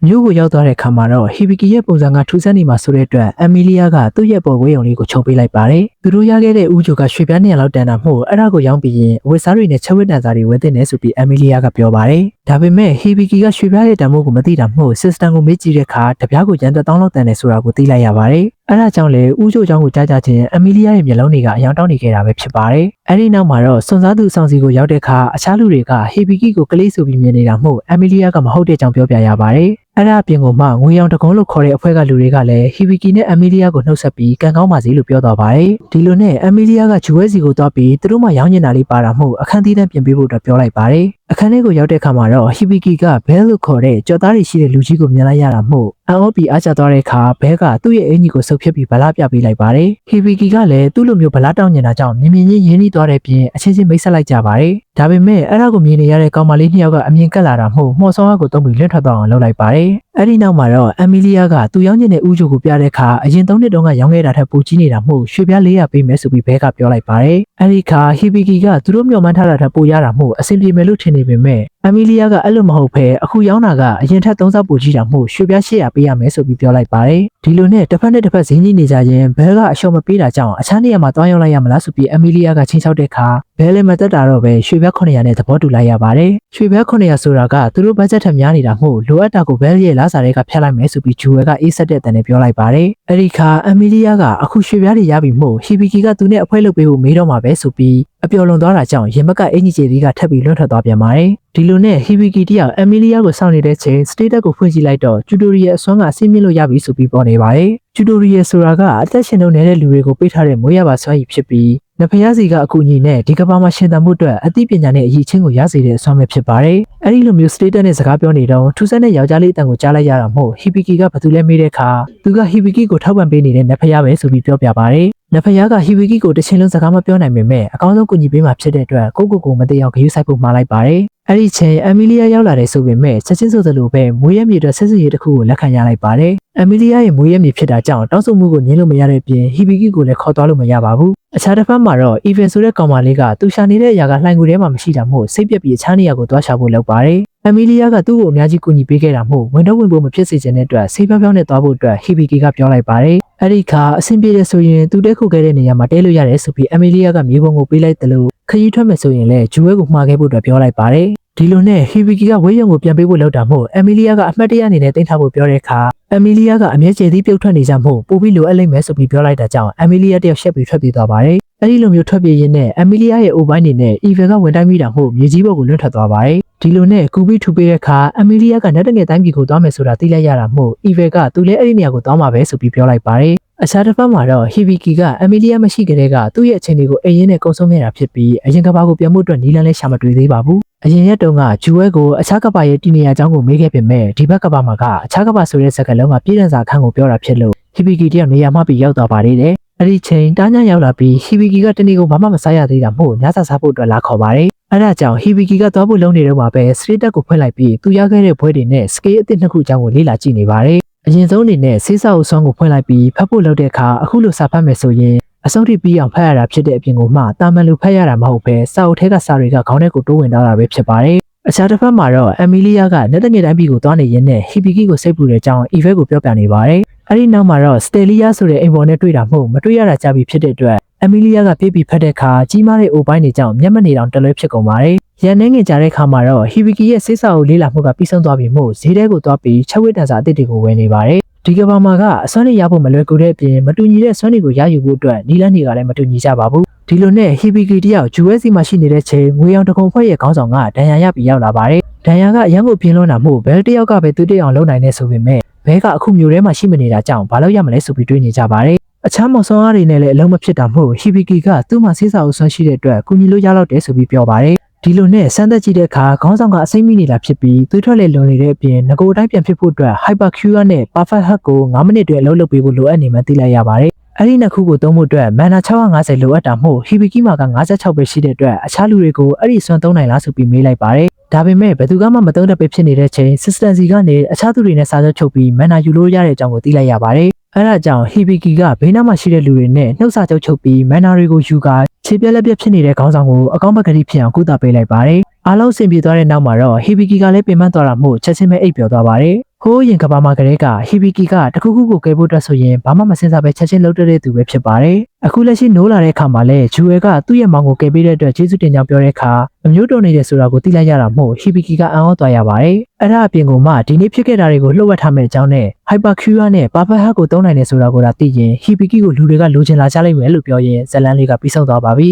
မျိုးကိုရောက်သွားတဲ့ခါမှာတော့ဟီဘီကီရဲ့ပုံစံကထူးဆန်းနေမှာဆိုတဲ့အတွက်အမီလီယာကသူ့ရဲ့ပေါ်ဝေးရုံလေးကိုချုပ်ပေးလိုက်ပါတယ်။သူတို့ရခဲ့တဲ့ဥကြိုကရွှေပြား200လောက်တန်တာမို့အဲ့ဒါကိုရောင်းပြီးရင်ဝက်စားတွေနဲ့ချက်ဝက်တန်စာတွေဝယ်တင်နေဆိုပြီးအမီလီယာကပြောပါတယ်။ဒါပေမဲ့ဟီဘီကီကရွှေပြားရဲ့တန်ဖိုးကိုမသိတာမို့စစ်စတန်ကိုမေးကြည့်တဲ့အခါတပြားကိုရန်သက်1000လောက်တန်တယ်ဆိုတာကိုသိလိုက်ရပါတယ်။အဲ့ဒါကြောင့်လေဥကြိုเจ้าကိုကြားကြချင်းအမီလီယာရဲ့မျက်လုံးတွေကအယောင်တောင်းနေခဲ့တာပဲဖြစ်ပါတယ်။အဲ့ဒီနောက်မှာတော့စွန်စားသူဆောင်စီကိုရောက်တဲ့အခါအခြားလူတွေကဟီဘီကီကိုကလေးဆိုပြီးမြင်နေတာမို့အမီလီယာကမဟုတ်တဲ့ကြောင့်ပြောပြရပါတယ်။အဲ့ဒါအပြင်ကမှငွေရောင်တကုန်းလို့ခေါ်တဲ့အဖွဲ့ကလူတွေကလည်းဟီဘီကီနဲ့အမီလီယာကိုနှုတ်ဆက်ပြီးကန်ကောင်းပါစေလို့ပြောသွားပါတယ်။ဒီလိုနဲ့အမီလီယာကဂျူဝဲစီကိုသွားပြီးသူတို့မှရောင်းနေတာလေးပါတာမို့အခန်းသီးတန်းပြင်ပေးဖို့အတွက်ပြောလိုက်ပါတယ်။အခန်းထဲကိုရောက်တဲ့အခါမှာတော့ဟီဘီကီကဘဲလို့ခေါ်တဲ့ကြော်သားတွေရှိတဲ့လူကြီးကိုမြင်လိုက်ရတာမို့အန်အော်ပီအားကျသွားတဲ့အခါဘဲကသူ့ရဲ့အင်ကြီးကိုဆုပ်ဖြတ်ပြီးဗလာပြပေးလိုက်ပါတယ်။ဟီဘီကီကလည်းသူ့လိုမျိုးဗလာတောင်းနေတာကြောင့်မြင်မြင်ချင်းရင်းနှီးသွားတဲ့ပြင်အချင်းချင်းမိတ်ဆက်လိုက်ကြပါတယ်။ဒါပေမဲ့အဲ့ဒါကိုမြင်နေရတဲ့ကောင်မလေး2ယောက်ကအမြင်ကက်လာတာမို့မှော်ဆောင်ရကိုတုံးပြီးလွင့်ထွက်သွားအောင်လုပ်လိုက်ပါတယ်။အဲ့ဒီနောက်မှာတော့အမီလီယာကသူရောင်းချင်တဲ့ဥကြိုကိုပြတဲ့အခါအရင်3နှစ်တုန်းကရောင်းခဲ့တာထက်ပိုကြီးနေတာမို့ရွှေပြား400ပေးမယ်ဆိုပြီးဘဲကပြောလိုက်ပါတယ်။အဲ့ဒီခါဟီဘီကီကသူတို့မျှော်မှန်းထားတာထက်ပိုရတာမို့အဆင်ပြေမယ်လို့ထင်နေပေမဲ့အမီလီယာကအဲ့လိုမဟုတ်ဘဲအခုရောင်းတာကအရင်ထက်3ဆပိုကြီးတာမို့ရွှေပြား800ပေးရမယ်ဆိုပြီးပြောလိုက်ပါတယ်။ဒီလိုနဲ့တစ်ဖက်နဲ့တစ်ဖက်ဈေးကြီးနေကြရင်ဘဲကအရှော့မပေးတာကြောင့်အခြားနေရာမှာတွားရောက်လိုက်ရမလားဆိုပြီးအမီလီယာကချင်းချောက်တဲ့အခါဘဲလည်းမတက်တာတော့ပဲရွှေပြား900နဲ့သဘောတူလိုက်ရပါတယ်။ရွှေပြား900ဆိုတာကသူတို့ဘတ်ဂျက်ထက်များနေတာမို့လိုအပ်တာကိုဘဲရဲ့လားစာတွေကဖျက်လိုက်မယ်ဆိုပြီးဂျူဝဲကအေးဆက်တဲ့အတန်နဲ့ပြောလိုက်ပါတယ်။အဲ့ဒီခါအမီလီယာကအခုရွှေပြားတွေရပြီမို့ဟီဘီကီကသူနဲ့အဖွဲလုပ်ပေးဖို့မေးတော့မှာပဲဆိုပြီးအပျော်လွန်သွားတာကြောင့်ရင်ဘက်ကအင်ကြီးကျေသီးကထပ်ပြီးလွန့်ထွက်သွားပြန်ပါတယ်။ဒီလိုနဲ့ဟီဘီကီတယောက်အမီလီယာကိုစောင့်နေတဲ့ချိန်စတေးတက်ကိုဖွင့်ကြည့်လိုက်တော့ကျူတိုရီရဲ့အစွမ်းကအဆင်းမြင့်လို့ရပြီဆိုပြီးပေါ်နေပါတယ်။ကျူတိုရီရဲ့ဆိုတာကအသက်ရှင်နေနေတဲ့လူတွေကိုပေးထားတဲ့မွေးရပါစွမ်းရည်ဖြစ်ပြီးနဖျားစီကအကူအညီနဲ့ဒီကဘာမှာရှင်သန်မှုအတွက်အသိပညာနဲ့အရေးချင်းကိုရစေတဲ့အစွမ်းပဲဖြစ်ပါတယ်။အဲဒီလိုမျိုးစတေးတက်နဲ့စကားပြောနေတော့ထူးဆန်းတဲ့ယောက်ျားလေးအတန်ကိုကြားလိုက်ရတာမို့ဟီဘီကီကဘာသူလဲမေးတဲ့အခါသူကဟီဘီကီကိုထောက်ပံ့ပေးနေတဲ့နဖျားပဲဆိုပြီးပြောပြပါတယ်။နဖျားကဟီဘီကီကိုတစ်ချိန်လုံးစကားမပြောနိုင်ပေမဲ့အကောင်းဆုံးကူညီပေးမှဖြစ်တဲ့အတွက်ကိုမတရားဂရုစိုက်ဖို့မှားလိုက်ပါတယ်။အဲ့ဒီချိန်အမီလီယာရောက်လာတယ်ဆိုပေမဲ့ချက်ချင်းဆိုသလိုပဲမွေးရမြေအတွက်ဆက်စပ်ရေးတစ်ခုကိုလက်ခံရလိုက်ပါတယ်။အမီလီယာရဲ့မွေးရမြေဖြစ်တာကြောင့်တောင်းဆိုမှုကိုညှင်းလို့မရတဲ့ပြင်ဟီဘီကီကိုလည်းခေါ်သွားလို့မရပါဘူး။အခြားတစ်ဖက်မှာတော့အီဗန်ဆိုတဲ့ကောင်မလေးကသူရှာနေတဲ့အရာကလှိုင်ကူထဲမှာမရှိတာမို့စိတ်ပြက်ပြီးအခြားနေရာကိုသွားရှာဖို့လုပ်ပါတယ်။အမီလီယာကသူ့ကိုအများကြီးကူညီပေးခဲ့တာမို့ဝင်တော့ဝင်ဖို့မဖြစ်စေချင်တဲ့အတွက်ဆေးပြောင်းပြောင်းနဲ့သွားဖို့အတွက်ဟီဘီကီကပြောလိုက်ပါတယ်။အဲ့ဒီခါအဆင်ပြေတယ်ဆိုရင်သူတဲခုခဲ့တဲ့နေရာမှာတဲလို့ရတယ်ဆိုပြီးအမီလီယာကမြေပုံကိုပေးလိုက်တယ်လို့ခရီးထွက်မယ်ဆိုရင်လည်းဂျူဝဲကိုမှားခဲ့ဖို့အတွက်ပြောလိုက်ပါတယ်။ဒီလိုနဲ့ဟီဘီကီကဝေးရုံကိုပြန်ပေးဖို့လုပ်တာမို့အမီလီယာကအမှတ်တရအနေနဲ့တင်ထားဖို့ပြောတဲ့အခါအမီလီယာကအမြဲကျေသီးပြုတ်ထွက်နေကြမို့ပိုပြီးလိုအပ်လိမ့်မယ်ဆိုပြီးပြောလိုက်တာကြောင့်အမီလီယာတယောက်ရှက်ပြီးထွက်ပြေးသွားပါတယ်။အဲဒီလိုမျိုးထွက်ပြေးရင်းနဲ့အမီလီယာရဲ့အိုပိုင်းနေနဲ့အီဗန်ကဝင်တိုင်းမိတာမို့မြေကြီးပေါ်ကိုလွင့်ထွက်သွားပါတယ်။ဒီလိုနဲ့ကူပြီးထူပေးတဲ့အခါအမီလီယာကနတ်တငယ်တိုင်းပြည်ကိုသွားမယ်ဆိုတာသိလိုက်ရတာမို့အီဗန်ကသူလည်းအဲ့ဒီနေရာကိုသွားမှာပဲဆိုပြီးပြောလိုက်ပါတယ်။အခြားတစ်ဖက်မှာတော့ဟီဘီကီကအမီလီယာမရှိကြတဲ့ကသူ့ရဲ့အချိန်တွေကိုအရင်နဲ့ကုံဆုံးနေတာဖြစ်ပြီးအရင်ကဘာကိုပြန်မှုအတွက်နီလန်းလဲရှာမတွေ့သေးပါဘူး။အရင်ရက်တုန်းကဂျူဝဲကိုအခြားကဘာရဲ့တီနေရာအကြောင်းကိုမေးခဲ့ပေမဲ့ဒီဘက်ကဘာမှာကအခြားကဘာဆိုတဲ့စကားလုံးကပြည်ထန်စာခန်းကိုပြောတာဖြစ်လို့ဟီဘီကီတယောက်နေရာမှပြီးရောက်သွားပါသေးတယ်။အဲ့ဒီချိန်တားညရောက်လာပြီးဟီဘီကီကတနေ့ကိုဘာမှမစားရသေးတာမို့ညစာစားဖို့အတွက်လာခေါ်ပါတယ်။အဲ့ဒါကြောင့်ဟီဘီကီကသွားဖို့လုံးနေတော့မှပဲစတေးတက်ကိုဖွင့်လိုက်ပြီးသူရခဲ့တဲ့ဘွဲတွေနဲ့စကေးအသစ်နှစ်ခုအကြောင်းကိုလေ့လာကြည့်နေပါတယ်။အရင်ဆုံးအနေနဲ့ဆေးစာအုပ်ဆွမ်းကိုဖွင့်လိုက်ပြီးဖတ်ဖို့လုပ်တဲ့အခါအခုလိုစာဖတ်မယ်ဆိုရင်အဆုံးထိပြီးအောင်ဖတ်ရတာဖြစ်တဲ့အပြင်ကိုမှတာမန်လိုဖတ်ရတာမဟုတ်ပဲစာအုပ်ထဲကစာတွေကခေါင်းထဲကိုတိုးဝင်သွားတာပဲဖြစ်ပါတယ်။အခြားတစ်ဖက်မှာတော့အမီလီယာကလက်တငယ်တိုင်းပြည်ကိုသွားနေရင်းနဲ့ဟီဘီကီကိုစိတ်ပူတဲ့အကြောင်းအီဗဲကိုပြောပြနေပါတယ်။အဲဒီနောက်မှာတော့စတယ်လီယာဆိုတဲ့အိမ်ပေါ်နဲ့တွေ့တာမို့မတွေ့ရတာကြပြီဖြစ်တဲ့အတွက်အမီလီယာကပြေးပြီးဖတ်တဲ့အခါကြီးမားတဲ့အိုပိုင်းတွေကြောင့်မျက်မနေတောင်တလွဲဖြစ်ကုန်ပါတယ်။ရန်နေငင်ကြတဲ့အခါမှာတော့ဟီဘီကီရဲ့ဆေးစာအုပ်လေးလာမှုကပြီးဆုံးသွားပြီမို့ဈေးထဲကိုသွားပြီးချက်ဝက်တန်စာအသစ်တွေကိုဝယ်နေပါတယ်။ဒီကဘာမှာကအစွမ်းတွေရဖို့မလွယ်ကူတဲ့အပြင်မတူညီတဲ့စွမ်းတွေကိုရယူဖို့အတွက်နီလန်းတွေကလည်းမတူညီကြပါဘူး။ဒီလိုနဲ့ဟီဘီကီတယောက်ဂျူဝဲစီမှာရှိနေတဲ့ချိန်ငွေရောင်တကုံဖွဲ့ရဲ့ခေါင်းဆောင်ကဒဏ်ရာရပြီးရောက်လာပါတယ်။ဒဏ်ရာကအရန်ကိုပြင်းလွန်းတာမို့ဘဲတယောက်ကပဲသူတယောက်လုံနိုင်နေဆိုပေမဲ့ဘဲကအခုမျိုးထဲမှာရှိမနေတာကြောင့်ဘာလို့ရမလဲဆိုပြီးတွေးနေကြပါတယ်။အခြားမောင်ဆောင်အားတွေနဲ့လည်းအလုံးမဖြစ်တာမို့ဟီဘီကီကသူ့မှာဆေးစာအုပ်ဆွမ်းရှိတဲ့အတွက်ကူညီလို့ရတော့တယ်ဆိုပြီးပြောပါတယ်။ဒီလိုနဲ့စမ်းသက်ကြည့်တဲ့အခါခေါင်းဆောင်ကအစိမ့်မိနေတာဖြစ်ပြီးသွေးထွက်လေလွန်နေတဲ့အပြင်ငကိုအတိုင်းပြန်ဖြစ်ဖို့အတွက် Hyper Cure နဲ့ Perfect Hug ကို9မိနစ်တွင်အလုပ်လုပ်ပေးဖို့လိုအပ်နေမှသိလိုက်ရပါတယ်။အဲ့ဒီနှစ်ခုကိုသုံးဖို့အတွက်မန်နာ650လိုအပ်တာမို့ဟီဘီကီမှာက56ပဲရှိတဲ့အတွက်အခြားလူတွေကိုအဲ့ဒီစွမ်းသုံးနိုင်လားဆိုပြီးမေးလိုက်ပါတယ်။ဒါပေမဲ့ဘယ်သူမှမသုံးတတ်ပဲဖြစ်နေတဲ့ချိန် Consistency ကနေအခြားသူတွေနဲ့စာချုပ်ချုပ်ပြီးမန်နာယူလို့ရတဲ့အကြောင်းကိုသိလိုက်ရပါတယ်။အဲဒါကြောင့်ဟီဘီကီကဘေးနားမှာရှိတဲ့လူတွေနဲ့နှုတ်စာချုပ်ချုပ်ပြီးမန်နာတွေကိုယူကာခြေပြက်လက်ပြက်ဖြစ်နေတဲ့ခေါင်းဆောင်ကိုအကောင့်ဘက်ကလေးဖြစ်အောင်ကုသပေးလိုက်ပါတယ်။အားလုံးအဆင်ပြေသွားတဲ့နောက်မှာတော့ဟီဘီကီကလည်းပြင်ပန်းသွားတာမို့ချက်ချင်းပဲအိပ်ပျော်သွားပါတယ်။ ဟိုးရင်ကဘာမှာကလေးကဟီဘီကီကတခုခုကိုကဲဖို့အတွက်ဆိုရင်ဘာမှမစင်စားပဲချက်ချင်းလှုပ်တဲ့သူပဲဖြစ်ပါတယ်အခုလက်ရှိနိုးလာတဲ့အခါမှာလဲဂျူဝဲကသူ့ရဲ့မောင်ကိုကဲပေးတဲ့အတွက်ကျေးဇူးတင်ကြောင်းပြောတဲ့အခါအမျိုးတော်နေတယ်ဆိုတာကိုသိလိုက်ရတာမို့ဟီဘီကီကအံ့ဩသွားရပါတယ်အဲ့ဒါအပြင်ကမှဒီနေ့ဖြစ်ခဲ့တာတွေကိုလှုပ်ဝက်ထားမယ့်အကြောင်းနဲ့ဟိုက်ပါကျူယာနဲ့ပါဖက်ဟတ်ကိုသုံးနိုင်တယ်ဆိုတာကိုသာသိရင်ဟီဘီကီကိုလူတွေကလိုချင်လာကြလိမ့်မယ်လို့ပြောရင်ဇလန်လေးကပြီးဆုံးသွားပါပြီ